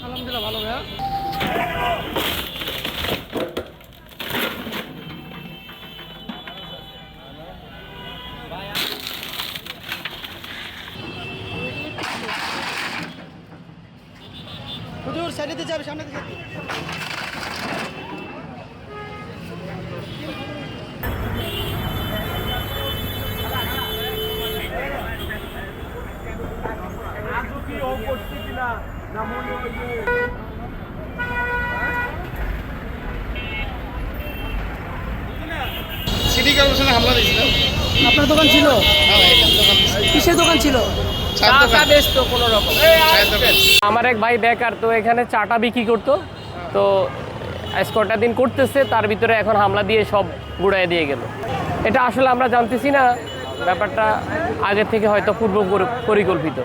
আলহামদুলিল্লাহ ভালো ভাইয়া। হুজুর সাইডে দিয়ে যাবে, সামনে দিয়ে যাবে। সিটি কর্পোরেশনে হামলা দিয়েছিল। আপনার দোকান ছিল? কিসের দোকান ছিল? আমার এক ভাই বেকার, তো এখানে চাটা বিক্রি করতো, তো আজ কটা দিন করতেছে, তার ভিতরে এখন হামলা দিয়ে সব গুড়াই দিয়ে গেল। এটা আসলে আমরা জানতেছি না, ব্যাপারটা আগে থেকে হয়তো পূর্ব পরিকল্পিত।